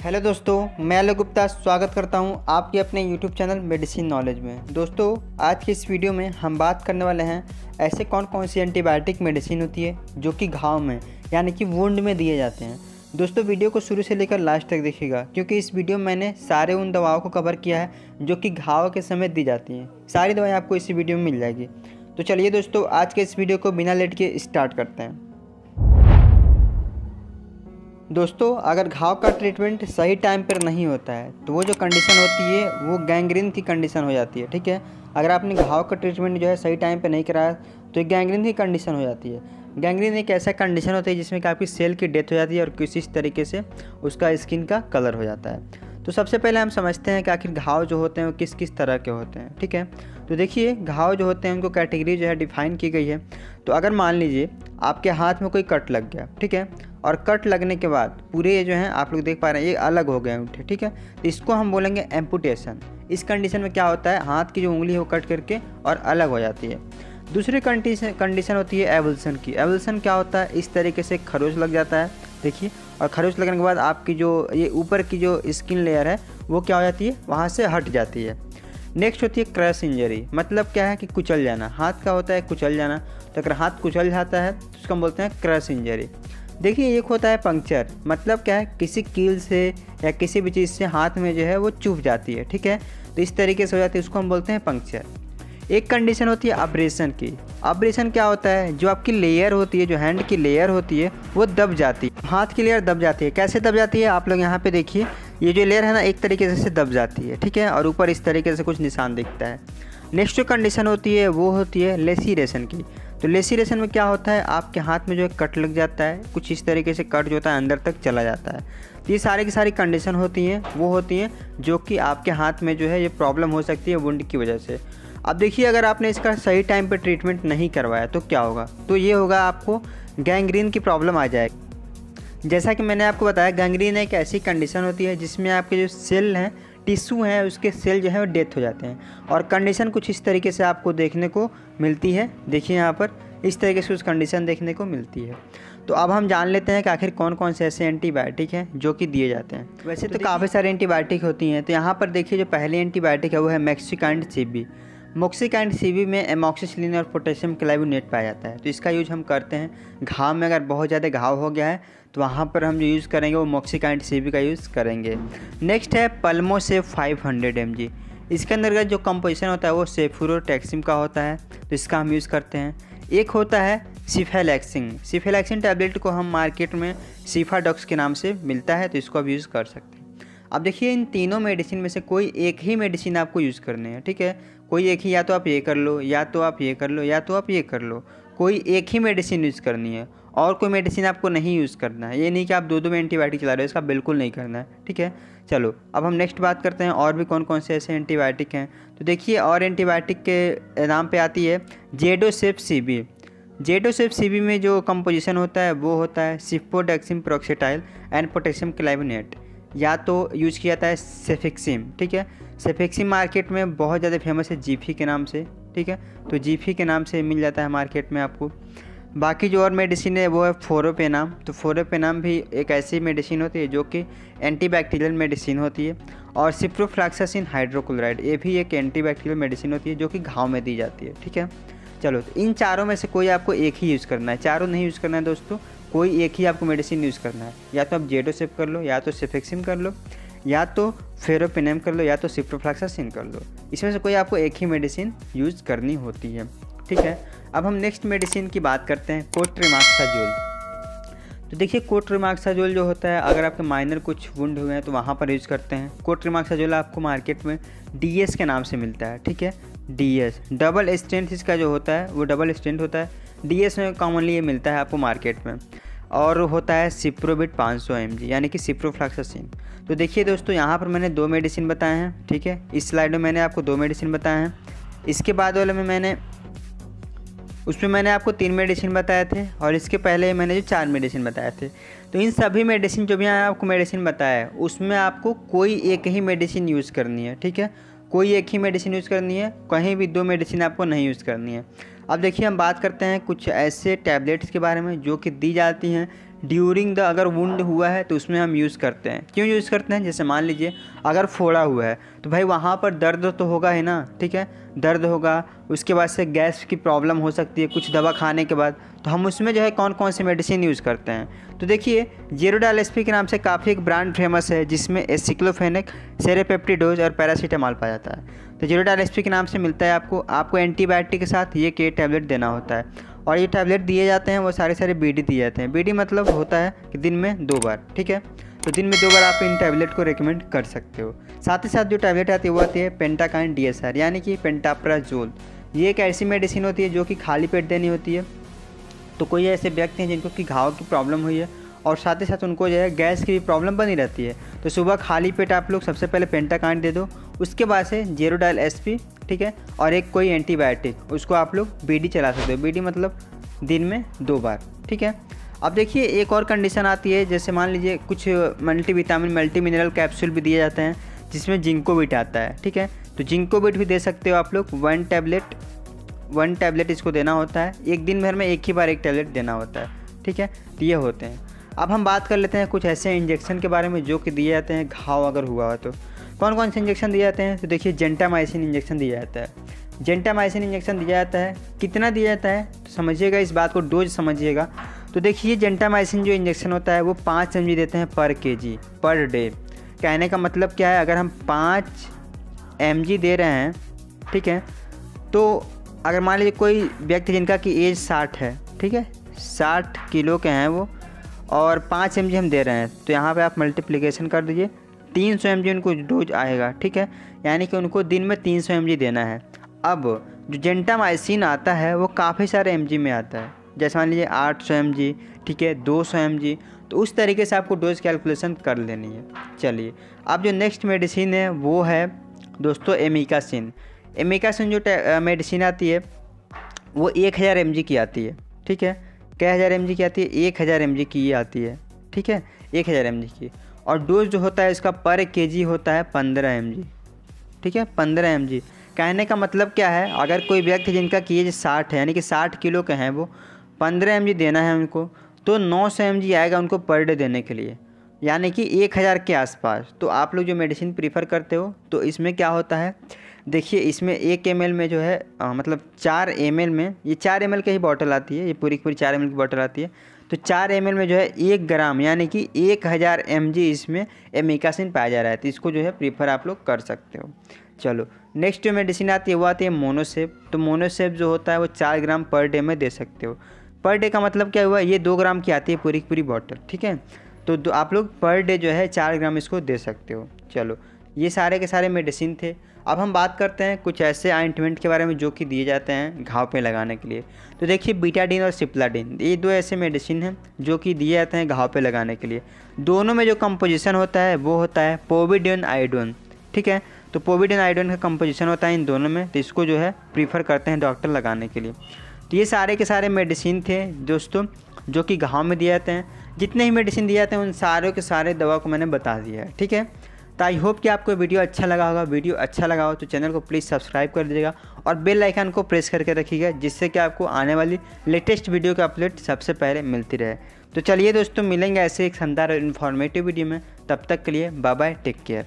Hello दोस्तों, मैं अलग गुप्ता स्वागत करता हूं आपके अपने यूट्यूब चैनल मेडिसिन नॉलेज में। दोस्तों, आज की इस वीडियो में हम बात करने वाले हैं ऐसे कौन कौन सी एंटीबायोटिक मेडिसिन होती है जो कि घाव में यानी कि वुंड में दिए जाते हैं। दोस्तों, वीडियो को शुरू से लेकर लास्ट तक देखिएगा क्योंकि इस वीडियो में मैंने सारे उन दवाओं को कवर किया है जो कि घाव के समय दी जाती हैं। सारी दवाएँ आपको इसी वीडियो में मिल जाएगी। तो चलिए दोस्तों, आज के इस वीडियो को बिना लेट के स्टार्ट करते हैं। दोस्तों, अगर घाव का ट्रीटमेंट सही टाइम पर नहीं होता है तो वो जो कंडीशन होती है वो गैंग्रीन की कंडीशन हो जाती है। ठीक है, अगर आपने घाव का ट्रीटमेंट जो है सही टाइम पे नहीं कराया तो एक गैंग्रीन की कंडीशन हो जाती है। गैंग्रीन एक ऐसा कंडीशन होता है जिसमें कि आपकी सेल की डेथ हो जाती है और किसी तरीके से उसका स्किन का कलर हो जाता है। तो सबसे पहले हम समझते हैं कि आखिर घाव जो होते हैं वो किस किस तरह के होते हैं। ठीक है, तो देखिए, घाव जो होते हैं उनको कैटेगरी जो है डिफाइन की गई है। तो अगर मान लीजिए आपके हाथ में कोई कट लग गया, ठीक है, और कट लगने के बाद पूरे ये जो हैं आप लोग देख पा रहे हैं ये अलग हो गए अंगूठे। ठीक है, तो इसको हम बोलेंगे एम्पुटेशन। इस कंडीशन में क्या होता है, हाथ की जो उंगली है वो कट करके और अलग हो जाती है। दूसरी कंडीशन होती है एवल्सन की। एवल्सन क्या होता है, इस तरीके से खरोच लग जाता है, देखिए, और खरोच लगने के बाद आपकी जो ये ऊपर की जो स्किन लेयर है वो क्या हो जाती है, वहाँ से हट जाती है। नेक्स्ट होती है क्रश इंजरी। मतलब क्या है कि कुचल जाना, हाथ का होता है कुचल जाना। तो अगर हाथ कुचल जाता है तो उसको हम बोलते हैं क्रश इंजरी। देखिए, एक होता है पंक्चर। मतलब क्या है, किसी कील से या किसी भी चीज़ से हाथ में जो है वो चुभ जाती है। ठीक है, तो इस तरीके से हो जाती है, उसको हम बोलते हैं पंक्चर। एक कंडीशन होती है अब्रेशन की। अब्रेशन क्या होता है, जो आपकी लेयर होती है, जो हैंड की लेयर होती है वो दब जाती है, हाथ की लेयर दब जाती है। कैसे दब जाती है, आप लोग यहाँ पे देखिए, ये जो लेयर है ना एक तरीके से दब जाती है। ठीक है, और ऊपर इस तरीके से कुछ निशान दिखता है। नेक्स्ट जो कंडीशन होती है वो होती है लेसीरेशन की। तो लेसीरेशन में क्या होता है, आपके हाथ में जो है कट लग जाता है, कुछ इस तरीके से कट जो होता है अंदर तक चला जाता है। तो ये सारी की सारी कंडीशन होती हैं, वो होती हैं जो कि आपके हाथ में जो है ये प्रॉब्लम हो सकती है वुंड की वजह से। अब देखिए, अगर आपने इसका सही टाइम पे ट्रीटमेंट नहीं करवाया तो क्या होगा, तो ये होगा आपको गैंग्रीन की प्रॉब्लम आ जाएगी। जैसा कि मैंने आपको बताया, गैंग्रीन एक ऐसी कंडीशन होती है जिसमें आपके जो सेल हैं, टिश्यू हैं, उसके सेल जो है वो डेथ हो जाते हैं। और कंडीशन कुछ इस तरीके से आपको देखने को मिलती है। देखिए, यहाँ पर इस तरीके से उस कंडीशन देखने को मिलती है। तो अब हम जान लेते हैं कि आखिर कौन कौन से ऐसे एंटीबायोटिक हैं जो कि दिए जाते हैं। वैसे तो काफ़ी सारे एंटीबायोटिक होती हैं। तो यहाँ पर देखिए, जो पहली एंटीबायोटिक है वो है मोक्सिकाइंड सीबी। मोक्सिकाइंड सीबी में एमॉक्सिसिलिन और पोटेशियम क्लाइबोनेट पाया जाता है। तो इसका यूज हम करते हैं घाव में। अगर बहुत ज़्यादा घाव हो गया है तो वहाँ पर हम जो यूज़ करेंगे वो मोक्सिकाइंड सीबी का यूज़ करेंगे। नेक्स्ट है पल्मोसेफ 500 mg। इसके अंदर जो कंपोजिशन होता है वो सेफुरोटैक्सिम का होता है, तो इसका हम यूज़ करते हैं। एक होता है सिफेलैक्सिन। सिफेलैक्सिन टैबलेट को हम मार्केट में सिफाडॉक्स के नाम से मिलता है, तो इसको आप यूज़ कर सकते हैं। अब देखिए, इन तीनों मेडिसिन में से कोई एक ही मेडिसिन आपको यूज़ करनी है। ठीक है, कोई एक ही, या तो आप ये कर लो, या तो आप ये कर लो, या तो आप ये कर लो। कोई एक ही मेडिसिन यूज़ करनी है और कोई मेडिसिन आपको नहीं यूज़ करना है। ये नहीं कि आप दो दो एंटीबायोटिक चला रहे हो, इसका बिल्कुल नहीं करना है। ठीक है, चलो अब हम नेक्स्ट बात करते हैं और भी कौन कौन से ऐसे एंटीबायोटिक हैं। तो देखिए, और एंटीबायोटिक के नाम पे आती है जेडोसेफ सीबी। जेडोसेफ सीबी में जो कंपोजिशन होता है वो होता है सिफोडेक्सिम प्रोक्सीटाइल एंड पोटेशियम क्लाइबोनेट, या तो यूज किया जाता है सेफेक्सिम। ठीक है, सेफेक्सिम मार्केट में बहुत ज़्यादा फेमस है जीफी के नाम से। ठीक है, तो जीफी के नाम से मिल जाता है मार्केट में आपको। बाकी जो और मेडिसिन है वो है फोरोपेनाम। तो फोरोपेनाम भी एक ऐसी मेडिसिन होती है जो कि एंटीबैक्टीरियल मेडिसिन होती है। और सिप्रोफ्लॉक्सासिन हाइड्रोक्लोराइड, ये भी एक एंटीबैक्टीरियल मेडिसिन होती है जो कि घाव में दी जाती है। ठीक है, चलो, तो इन चारों में से कोई आपको एक ही यूज़ करना है, चारों नहीं यूज़ करना है दोस्तों। कोई एक ही आपको मेडिसिन यूज़ करना है, या तो आप जेडोसेफ कर लो, या तो सेफेक्सिम कर लो, या तो फेरोपेनेम कर लो, या तो सिप्रोफ्लॉक्सासिन कर लो। इसमें से कोई आपको एक ही मेडिसिन यूज़ करनी होती है। ठीक है, अब हम नेक्स्ट मेडिसिन की बात करते हैं, कोट्रिमाक्साजोल। तो देखिए, कोट्रिमाक्साजोल जो होता है, अगर आपके माइनर कुछ वुंड हुए हैं तो वहाँ पर यूज़ करते हैं। कोट्रिमाक्साजोल आपको मार्केट में डीएस के नाम से मिलता है। ठीक है, डीएस डबल स्ट्रेंथ इसका जो होता है वो डबल स्ट्रेंथ होता है। डीएस में कॉमनली ये मिलता है आपको मार्केट में। और होता है सिप्रोबिट 500 mg यानी कि सिप्रोफ्लॉक्सासिन। तो देखिए दोस्तों, यहाँ पर मैंने दो मेडिसिन बताए हैं। ठीक है, इस स्लाइड में मैंने आपको दो मेडिसिन बताए हैं। इसके बाद वाले में उसमें मैंने आपको 3 मेडिसिन बताए थे, और इसके पहले मैंने जो 4 मेडिसिन बताए थे। तो इन सभी मेडिसिन जो भी आपको मेडिसिन बताया है उसमें आपको कोई एक ही मेडिसिन यूज़ करनी है। ठीक है, कोई एक ही मेडिसिन यूज़ करनी है, कहीं भी दो मेडिसिन आपको नहीं यूज़ करनी है। अब देखिए, हम बात करते हैं कुछ ऐसे टैबलेट्स के बारे में जो कि दी जाती हैं ड्यूरिंग द अगर वुंड हुआ है तो उसमें हम यूज़ करते हैं। क्यों यूज़ करते हैं? जैसे मान लीजिए अगर फोड़ा हुआ है तो भाई वहाँ पर दर्द तो होगा ही ना, ठीक है, दर्द होगा, उसके बाद से गैस की प्रॉब्लम हो सकती है कुछ दवा खाने के बाद, तो हम उसमें जो है कौन कौन से मेडिसिन यूज़ करते हैं। तो देखिए जेरोडाल एसपी के नाम से काफ़ी एक ब्रांड फेमस है जिसमें एसिक्लोफेनेक, सेरोपेप्टिडोज और पैरासीटामॉल पाया जाता है। तो जेरोडाल एसपी के नाम से मिलता है आपको एंटीबायोटिक के साथ ये के टैबलेट देना होता है। और ये टैबलेट दिए जाते हैं वो सारे बीडी दिए जाते हैं। बीडी मतलब होता है कि दिन में 2 बार, ठीक है, तो दिन में 2 बार आप इन टैबलेट को रेकमेंड कर सकते हो। साथ ही साथ जो टैबलेट आती है वो आती है पेंटाकाइन DSR यानी कि पेंटाप्राजोल। ये एक ऐसी मेडिसिन होती है जो कि खाली पेट देनी होती है। तो कोई ऐसे व्यक्ति हैं जिनको कि घाव की प्रॉब्लम हुई है और साथ ही साथ उनको जो है गैस की भी प्रॉब्लम बनी रहती है, तो सुबह खाली पेट आप लोग सबसे पहले पेंटाकाइन दे दो, उसके बाद से जेरोडाल एसपी, ठीक है, और एक कोई एंटीबायोटिक, उसको आप लोग बीडी चला सकते हो। बीडी मतलब दिन में 2 बार, ठीक है। अब देखिए एक और कंडीशन आती है, जैसे मान लीजिए कुछ मल्टीविटामिन मल्टी मिनरल कैप्सूल भी दिए जाते हैं जिसमें जिंकोविट आता है, ठीक है, तो जिंकोविट भी दे सकते हो आप लोग। 1 टैबलेट इसको देना होता है, एक दिन भर में एक ही बार 1 टैबलेट देना होता है, ठीक है, तो ये होते हैं। अब हम बात कर लेते हैं कुछ ऐसे इंजेक्शन के बारे में जो कि दिए जाते हैं घाव अगर हुआ हो तो। कौन कौन से इंजेक्शन दिए जाते हैं? तो देखिए जेंटामाइसिन इंजेक्शन दिया जाता है। जेंटामाइसिन इंजेक्शन दिया जाता है, कितना दिया जाता है तो समझिएगा, इस बात को डोज समझिएगा। तो देखिए जेंटामाइसिन जो इंजेक्शन होता है वो 5 mg देते हैं पर kg पर डे। कहने का मतलब क्या है, अगर हम 5 mg दे रहे हैं, ठीक है, तो अगर मान लीजिए कोई व्यक्ति जिनका कि एज 60 है, ठीक है, 60 किलो के हैं वो, और 5 mg हम दे रहे हैं, तो यहाँ पे आप मल्टीप्लिकेशन कर दीजिए, 300 mg उनको डोज आएगा, ठीक है, यानी कि उनको दिन में 300 mg देना है। अब जो जेंटामाइसिन आता है वो काफ़ी सारे mg में आता है, जैसे मान लीजिए 800 mg, ठीक है, 200 mg, तो उस तरीके से आपको डोज कैलकुलेशन कर लेनी है। चलिए अब जो नेक्स्ट मेडिसिन है वो है दोस्तों एमिकासिन। एमिकासिन जो मेडिसिन आती है वो 1000 mg की आती है, ठीक है, क्या 1000 mg की आती है? 1000 mg की आती है, ठीक है, 1000 mg की। और डोज जो होता है इसका पर kg होता है 15 mg, ठीक है, 15 mg। कहने का मतलब क्या है, अगर कोई व्यक्ति जिनका कि एज 60 है यानी कि 60 किलो के हैं वो 15 mg देना है उनको, तो 900 mg आएगा उनको पर डे देने के लिए, यानी कि 1000 के आसपास। तो आप लोग जो मेडिसिन प्रीफर करते हो तो इसमें क्या होता है, देखिए इसमें 1 ml में जो है मतलब 4 ml में, ये 4 ml की ही बॉटल आती है, ये पूरी पूरी 4 ml की बॉटल आती है, तो 4 ml में जो है 1 ग्राम यानी कि 1000 mg इसमें एमिकासिन पाया जा रहा है, तो इसको जो है प्रीफर आप लोग कर सकते हो। चलो नेक्स्ट जो मेडिसिन आती है वो आती है मोनोसेप। तो मोनोसेप जो होता है वो 4 ग्राम पर डे में दे सकते हो। पर डे का मतलब क्या हुआ, ये 2 ग्राम की आती है पूरी पूरी बॉटल, ठीक है, तो आप लोग पर डे जो है 4 ग्राम इसको दे सकते हो। चलो ये सारे के सारे मेडिसिन थे। अब हम बात करते हैं कुछ ऐसे ऑइंटमेंट के बारे में जो कि दिए जाते हैं घाव पे लगाने के लिए। तो देखिए बीटाडीन और सिप्लाडीन, ये 2 ऐसे मेडिसिन हैं जो कि दिए जाते हैं घाव पे लगाने के लिए। दोनों में जो कंपोजिशन होता है वो होता है पोविडोन आयोडीन, ठीक है, तो पोविडोन आयोडीन का कंपोजिशन होता है इन दोनों में, तो इसको जो है प्रीफर करते हैं डॉक्टर लगाने के लिए। तो ये सारे के सारे मेडिसिन थे दोस्तों जो कि घाव में दिए जाते हैं। जितने ही मेडिसिन दिए जाते हैं उन सारों के सारे दवा को मैंने बता दिया है, ठीक है। तो आई होप कि आपको वीडियो अच्छा लगा होगा। वीडियो अच्छा लगा हो तो चैनल को प्लीज़ सब्सक्राइब कर दीजिएगा और बेल आइकन को प्रेस करके रखिएगा, जिससे कि आपको आने वाली लेटेस्ट वीडियो का अपडेट सबसे पहले मिलती रहे। तो चलिए दोस्तों मिलेंगे ऐसे एक शानदार और इन्फॉर्मेटिव वीडियो में, तब तक के लिए बाय बाय, टेक केयर।